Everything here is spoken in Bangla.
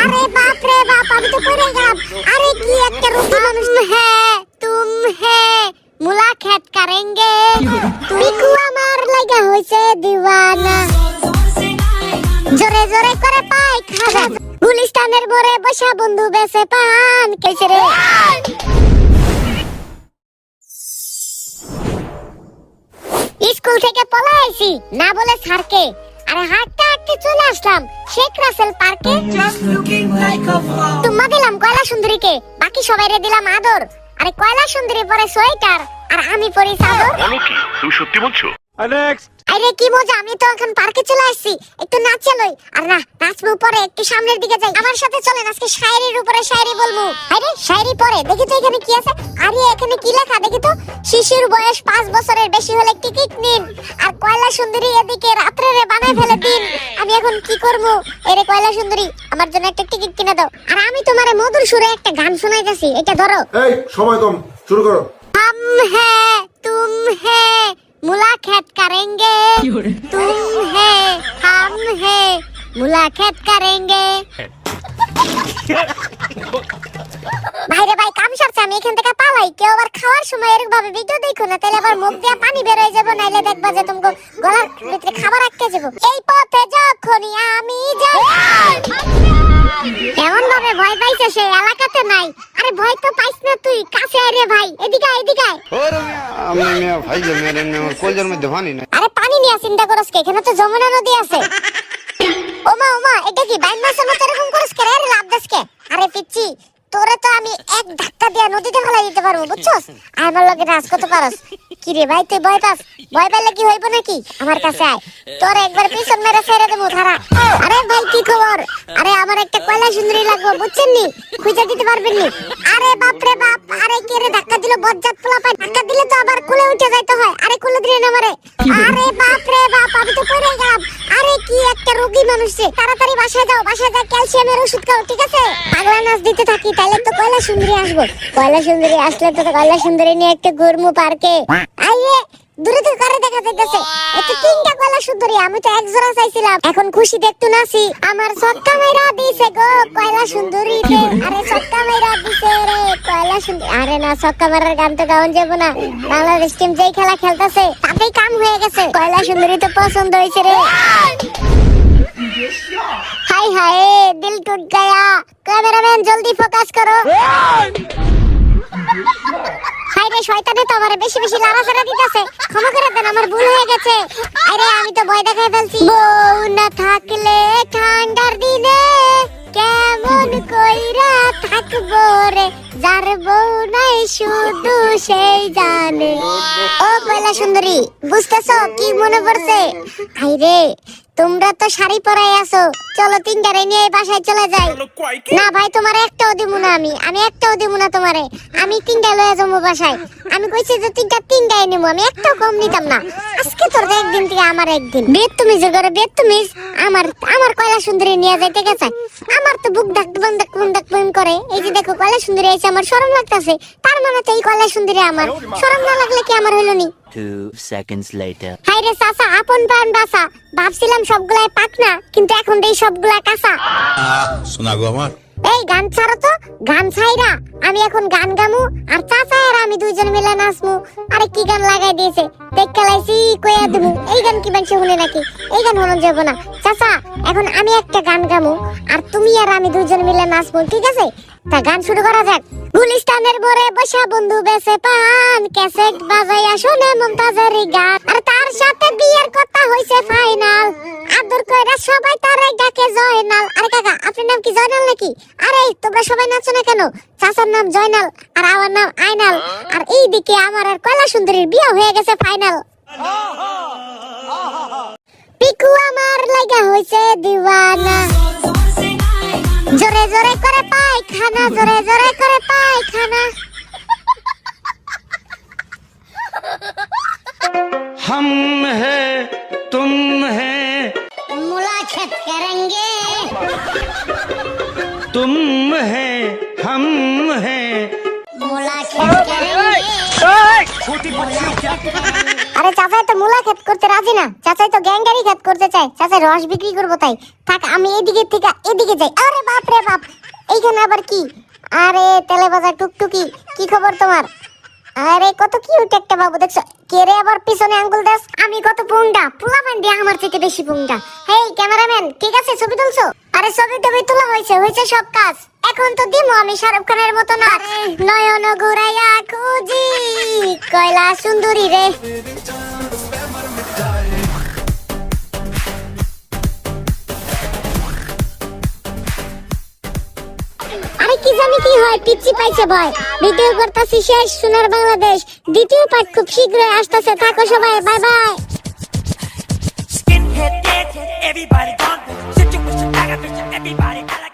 আরে বাপ রে বাপ, আমি তো পড়ে গেলাম। আরে কি একটা রোগী মানুষ। তুম হে মুলাকাত করেंगे, পিকু আমার লাগা হইছে দিওয়ানা, জোরে জোরে করে পাই খাজা, গুলিস্তানের মোড়ে বসা বন্ধু বেসে পান কেছে রে। স্কুল থেকে পলাইছি না বলে স্যারকে, আরে হাঁটতে হাঁটতে চলে আসলাম শেখ রাসেল পার্কে। তোমা দিলাম কয়লা সুন্দরীকে, বাকি সবাইরে দিলাম আদর। আরে কয়লা সুন্দরী পরে সোয়েটার আর আমি পরি চাদর। বলো কি তুমি সত্যি বলছো? আরে কি মজা, আমি তো এখন পার্কে চলে আসছি, একটু নাচে লই। আর না নাচবো পরে, একটু সামনের দিকে যাই। আমার সাথে চলেন, আজকে শায়রির উপরে শায়রি বলবো। আরে শায়রি পরে দেখি তো এখানে কি আছে। আরে এখানে কি লেখা দেখি তো, শিশুর বয়স 5 বছরের বেশি হলে টিকিট নিন, আর কয়লা সুন্দরী এদিকে রাত্রে রে বানায় ফেলে দিন। আমি এখন কি করব? এরে কয়লা সুন্দরী আমার জন্য একটা টিকিট কিনে দাও। আর আমি তোমারে মধুর সুরে একটা গান শোনাইতেছি, এটা ধরো। এই সময় কম, শুরু করো। हम है तुम है मुलाकात करेंगे, तुम है हम है मुलाकात करेंगे। ভাইরে ভাই কাম সারছে, আমি এখান থেকে পালাই। কেউ আবার খাওয়ার সময় এরকম ভাবে ভিডিও দেখো না, তাহলে আবার মুখ দিয়ে পানি বের হয়ে যাবে, নাইলে দেখবা যে তোমাকে গলার ভিতরে খাবার আটকে যাবে। এই পথে যখনই আমি যাই, এমন ভাবে ভয় পাইছে সে এলাকাতে নাই। আরে ভয় তো পাইছ না তুই, কাছে আয় রে ভাই, এদিকে আয়, এদিকে আয়। আমি ভাই মেরে কলজার মধ্যে পানি না। আরে পানি নিয়ে চিন্তা করস কে, এখানে তো যমুনা নদী আছে। ওমা ওমা, এটা কি বাইন মাছের মতো এরকম করস কে রে, লাভ দেস কে? আরে পিচ্চি তোরে তো আমি এক ধাক্কা দিয়ে নদীতে ফেলাই দিতে পারবো, বুঝছস? আর আমার লগে নাচ করতে পারস। কি রে ভাই তুই ভয় পাস? ভয় পাইলে কি হইব নাকি? আমার কাছে আয়, তোর একবার পিছন মেরে ছেড়ে দেবো ধারা। আরে ভাই কি খবর? আরে আমার একটা কয়লা সুন্দরী লাগবে, বুঝছেন নি? খুঁজে দিতে পারবেন নি? আরে বাপ রে বাপ, আরে কে রে ধাক্কা দিল? বজ্জাত পোলা পায়, ধাক্কা দিলে তো আবার কোলে উঠে যাইতে হয়। আরে কোলে দিলে না মারে। আরে বাপ রে বাপ, আমি তো পড়ে গেলাম। আরে কি একটা রোগী মানুষ রে, তাড়াতাড়ি বাসায় যাও, বাসায় যা ক্যালসিয়ামের ওষুধ খাও, ঠিক আছে? পাগলা নাচ দিতে থাকি, তাহলে তো কয়লা সুন্দরী আসবো। কয়লা সুন্দরী আসলে তো কয়লা সুন্দরী নিয়ে একটা ঘুরমু পার্কে। আইয়ে দূরে থেকে কারে দেখা যাইতেছে, এত তিনটা কয়লা সুন্দরী, আমি তো এক জোড়া চাইছিলাম। এখন খুশি দেখতে নাচি, আমার ছক্কা মাইরা দিছে গো কয়লা সুন্দরী রে। আরে ছক্কা মাইরা দিছে রে কয়লা সুন্দরী। আরে না, ছক্কা মারার গান তো গাওন যাবো না, বাংলাদেশ টিম যেই খেলা খেলতেছে তাতেই কাম হয়ে গেছে। কয়লা সুন্দরী তো পছন্দ হয়েছে রে। हाय हाय दिल टूट गया, कैमरामैन जल्दी फोकस करो। হাই রে শয়তানে তো আমারে বেশি বেশি লাড়াচাড়া দিতেছে, ক্ষমা করে দেন, আমার ভুল হয়ে গেছে। আরে আমি তো ভয় দেখাই ফেলছি। বউ না থাকলে ঠান্ডার দিনে কেমন কইরা থাকবো রে, যার বউ নাই শুধু সেই জানে। ও কয়লা সুন্দরী বুঝতেছো কি মনে পড়ছে? হাই রে তোমরা তো শাড়ি পরাই আছো, চলো তিনটারে নিয়ে বাসায় চলে যাই। না ভাই তোমার একটাও দিমু না, আমি একটাও দিমু না তোমারে, আমি তিনটা লয়ে যাবো বাসায়। আমি কইছি যে তিনটাই নিমু, আমি একটাও কম নিতাম না। আজকে তোর একদিন থেকে আমার একদিন। বেদতুমিজ করে বেদতুমিজ, আমার কয়লা সুন্দরী নিয়ে যাইতে গেছে। আমার তো বুক ডাক বন করে। এই যে দেখো কয়লা সুন্দরী এসে আমার শরম লাগতেছে, তার মানে তো এই কয়লা সুন্দরী আমার। শরম না লাগলে কি আমার হইলো নি? 2 seconds later. হাই রে চাচা, আপন প্রাণ বাসা, ভাবছিলাম সবগুলাই পাকনা, কিন্তু এখন এই সবগুলা কাঁচা। শোনা গো আমার, এই গান ছাড়ো তো, গান ছাইরা আমি এখন গান গামু, আর চাচা আর আমি দুইজন মিলে নাচমু। আরে কি গান লাগাই দিয়েছে দেখতে লাইছি, কইয়া দিমু। এই গান কি বানছে শুনে নাকি? এই গান হলো যাব না চাচা। এখন আমি একটা গান গামু, আর তুমি আর আমি দুইজন মিলে নাচমু, ঠিক আছে? তা গান শুরু করা যাক। গুলিস্তানের মোড়ে বসা বন্ধু বেসে পান, ক্যাসেট বাজাইয়া শুনে মমতাজের গান, আর তার সাথে বিয়ের কথা হইছে ফাইনাল। আদর কইরা সবাই তারে ডাকে জয়নাল। আরে কাকা আপনার নাম কি জয়নাল নাকি? আরে তোমরা সবাই নাচো না কেন? চাচার নাম জয়নাল আর আমার নাম আইনাল, আর এইদিকে আমার আর কয়লা সুন্দরীর বিয়ে হয়ে গেছে ফাইনাল। পিকু আমার লাগা হইছে দিওয়ানা, জোরে জোরে করে পায়খানা, জোরে জোরে করে পায়খানা। हम है तुम है मुलाकात करेंगे, तुम है हम है मुलाकात करेंगे। আরে চাচাই তো মূলা ক্ষেত করতে রাজি না, চাচাই তো গ্যাঙ্গারি ক্ষেত করতে চায়, চাচাই রস বিক্রি করবো তাই। থাক আমি এদিকে থেকে এদিকে যাই। আরে বাপ রে বাপ, এইখানে আবার কি? আরে তেলে ভাজা টুকটুকি, কি খবর তোমার? আরে কত কিউট একটা বাবু দেখছো। কে রে আবার পিছনে আঙ্গুল দাস? আমি কত পুংডা, পোলাপান দিয়ে আমার থেকে বেশি পুংডা। হেই ক্যামেরাম্যান, ঠিক আছে ছবি তুলছো? আরে ছবি টবি তোলা হয়েছে সব কাজ। এখন তো দিমো আমি শাহরুখ খানের মতো না। নয়ন ঘুরাইয়া খুঁজি কয়লা সুন্দরী রে। আরে কি জানি কি হয়, পিচ্ছি পাইছে ভয়। ভিডিও করতেছি শেষ, সোনার বাংলাদেশ দ্বিতীয় পার্ট খুব শীঘ্রই আসতেছে। থাকো সবাই, bye bye. Skinhead, deadhead, everybody gone. Situation, aggravation, everybody. I like